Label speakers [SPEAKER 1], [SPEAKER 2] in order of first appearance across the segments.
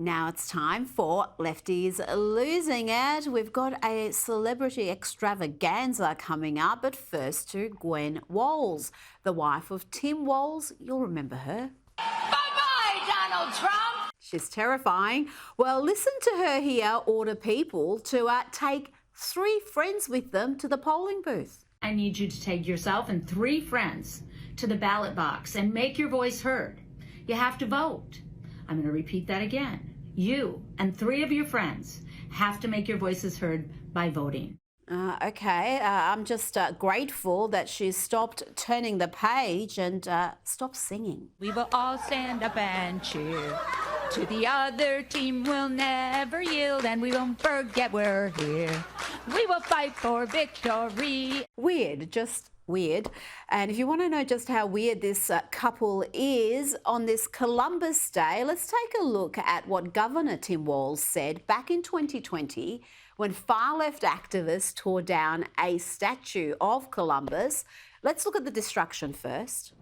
[SPEAKER 1] Now it's time for Lefties Losing It. We've got a celebrity extravaganza coming up, but first to Gwen Walls, the wife of Tim Walls. You'll remember her.
[SPEAKER 2] Bye-bye, Donald Trump!
[SPEAKER 1] She's terrifying. Well, listen to her here order people to take 3 friends with them to the polling booth.
[SPEAKER 2] I need you to take yourself and 3 friends to the ballot box and make your voice heard. You have to vote. I'm going to repeat that again. You and 3 of your friends have to make your voices heard by voting.
[SPEAKER 1] Okay, I'm just grateful that she stopped turning the page and stopped singing.
[SPEAKER 3] We will all stand up and cheer. To the other team we'll never yield, and we won't forget we're here. We will fight for victory.
[SPEAKER 1] Weird, just weird. And if you want to know just how weird this couple is on this Columbus Day, let's take a look at what Governor Tim Walls said back in 2020 when far-left activists tore down a statue of Columbus. Let's look at the destruction first.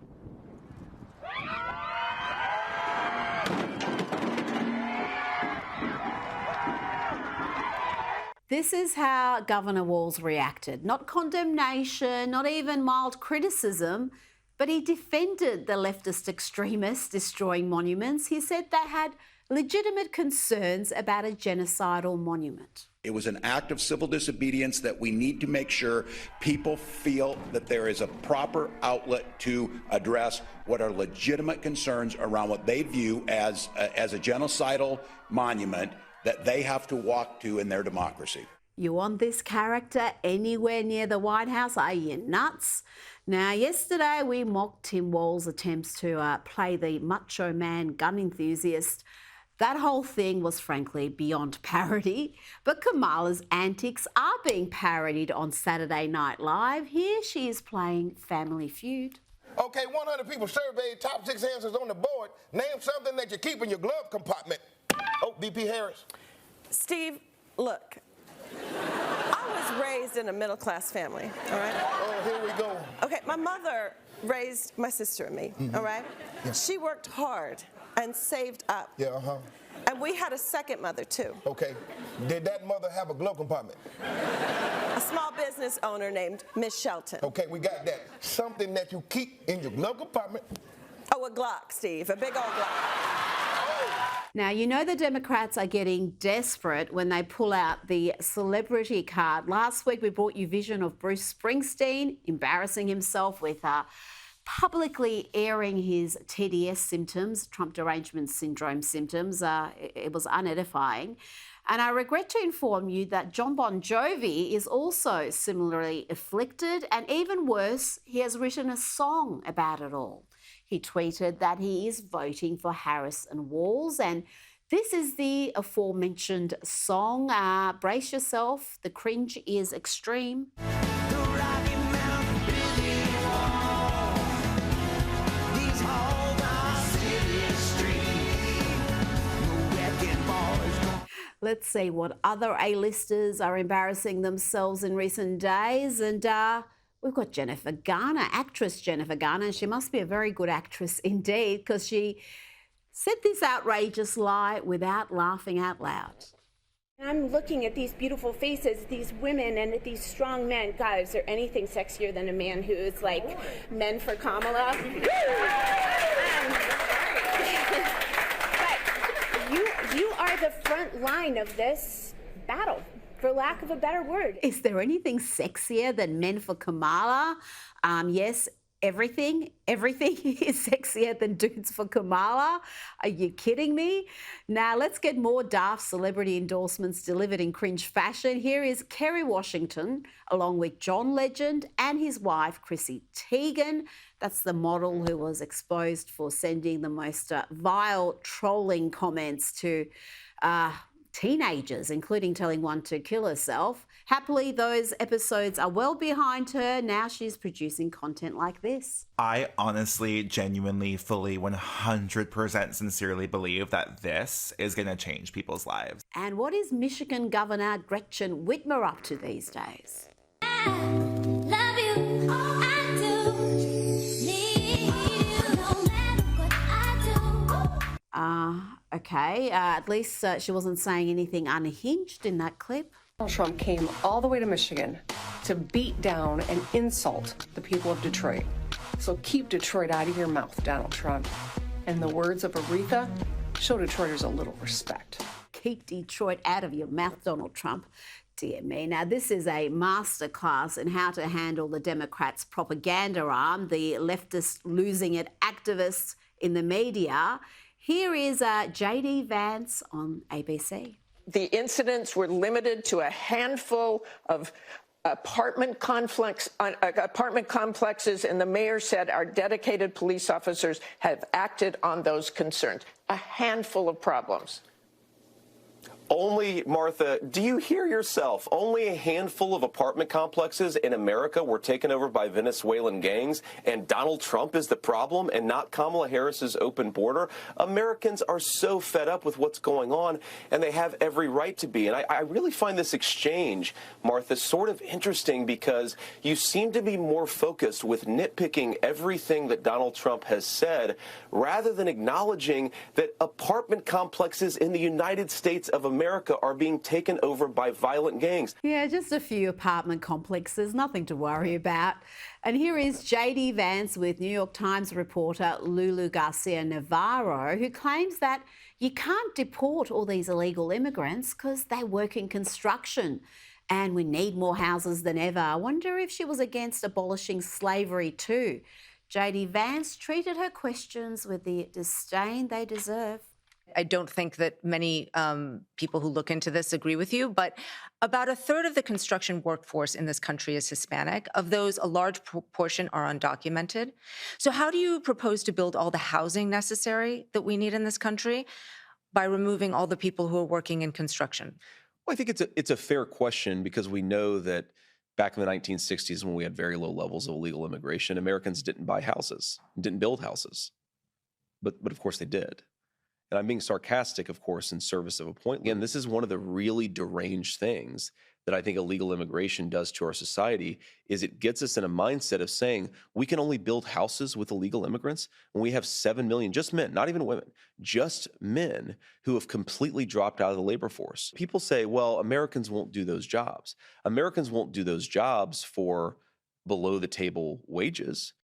[SPEAKER 1] This is how Governor Walls reacted. Not condemnation, not even mild criticism, but he defended the leftist extremists destroying monuments. He said they had legitimate concerns about a genocidal monument.
[SPEAKER 4] It was an act of civil disobedience that we need to make sure people feel that there is a proper outlet to address what are legitimate concerns around what they view as a genocidal monument that they have to walk to in their democracy.
[SPEAKER 1] You want this character anywhere near the White House? Are you nuts? Now, yesterday we mocked Tim Walls' attempts to play the macho man gun enthusiast. That whole thing was frankly beyond parody, but Kamala's antics are being parodied on Saturday Night Live. Here she is playing Family Feud.
[SPEAKER 5] Okay, 100 people surveyed, top 6 answers on the board. Name something that you keep in your glove compartment. Oh, VP Harris.
[SPEAKER 6] Steve, look, I was raised in a middle-class family, all right?
[SPEAKER 5] Oh, here we go.
[SPEAKER 6] Okay, my mother raised my sister and me, all right?
[SPEAKER 5] Yeah.
[SPEAKER 6] She worked hard and saved up.
[SPEAKER 5] Yeah, uh-huh.
[SPEAKER 6] And we had a second mother, too.
[SPEAKER 5] Okay. Did that mother have a glove compartment?
[SPEAKER 6] A small business owner named Miss Shelton.
[SPEAKER 5] Okay, we got that. Something that you keep in your glove compartment.
[SPEAKER 6] Oh, a Glock, Steve, a big old Glock.
[SPEAKER 1] Now, you know the Democrats are getting desperate when they pull out the celebrity card. Last week, we brought you vision of Bruce Springsteen embarrassing himself with publicly airing his TDS symptoms, Trump Derangement Syndrome symptoms. It was unedifying. And I regret to inform you that Jon Bon Jovi is also similarly afflicted, and even worse, he has written a song about it all. He tweeted that he is voting for Harris and Walls, and this is the aforementioned song. Brace yourself, the cringe is extreme. Let's see what other A-listers are embarrassing themselves in recent days. And we've got Jennifer Garner, actress Jennifer Garner, and she must be a very good actress indeed, because she said this outrageous lie without laughing out loud.
[SPEAKER 7] I'm looking at these beautiful faces, these women, and at these strong men. God, is there anything sexier than a man who is like men for Kamala? You are the front line of this battle, for lack of a better word.
[SPEAKER 1] Is there anything sexier than men for Kamala? Yes, everything is sexier than dudes for Kamala. Are you kidding me? Now, let's get more daft celebrity endorsements delivered in cringe fashion. Here is Kerry Washington, along with John Legend and his wife, Chrissy Teigen. That's the model who was exposed for sending the most vile trolling comments to teenagers, including telling one to kill herself. Happily, those episodes are well behind her. Now she's producing content like this.
[SPEAKER 8] I honestly, genuinely, fully, 100% sincerely believe that this is going to change people's lives.
[SPEAKER 1] And what is Michigan Governor Gretchen Whitmer up to these days? Okay, at least she wasn't saying anything unhinged in that clip.
[SPEAKER 9] Donald Trump came all the way to Michigan to beat down and insult the people of Detroit. So keep Detroit out of your mouth, Donald Trump. In the words of Aretha, show Detroiters a little respect.
[SPEAKER 1] Keep Detroit out of your mouth, Donald Trump. Dear me. Now, this is a masterclass in how to handle the Democrats' propaganda arm, the leftist losing it activists in the media. Here is J.D. Vance on ABC.
[SPEAKER 10] The incidents were limited to a handful of apartment complexes, and the mayor said our dedicated police officers have acted on those concerns. A handful of problems.
[SPEAKER 11] Only, Martha, do you hear yourself? Only a handful of apartment complexes in America were taken over by Venezuelan gangs, and Donald Trump is the problem and not Kamala Harris's open border? Americans are so fed up with what's going on, and they have every right to be. And I really find this exchange, Martha, sort of interesting because you seem to be more focused with nitpicking everything that Donald Trump has said rather than acknowledging that apartment complexes in the United States of America are being taken over by violent gangs.
[SPEAKER 1] Yeah, just a few apartment complexes, nothing to worry about. And here is J.D. Vance with New York Times reporter Lulu Garcia-Navarro, who claims that you can't deport all these illegal immigrants because they work in construction and we need more houses than ever. I wonder if she was against abolishing slavery too. J.D. Vance treated her questions with the disdain they deserve.
[SPEAKER 12] I don't think that many people who look into this agree with you, but about a third of the construction workforce in this country is Hispanic. Of those, a large proportion are undocumented. So how do you propose to build all the housing necessary that we need in this country by removing all the people who are working in construction?
[SPEAKER 13] Well, I think it's a fair question because we know that back in the 1960s when we had very low levels of illegal immigration, Americans didn't buy houses, didn't build houses. But of course they did. And I'm being sarcastic, of course, in service of a point. Again, this is one of the really deranged things that I think illegal immigration does to our society, is it gets us in a mindset of saying we can only build houses with illegal immigrants when we have 7 million, just men, not even women, just men who have completely dropped out of the labor force. People say, well, Americans won't do those jobs. Americans won't do those jobs for below the table wages.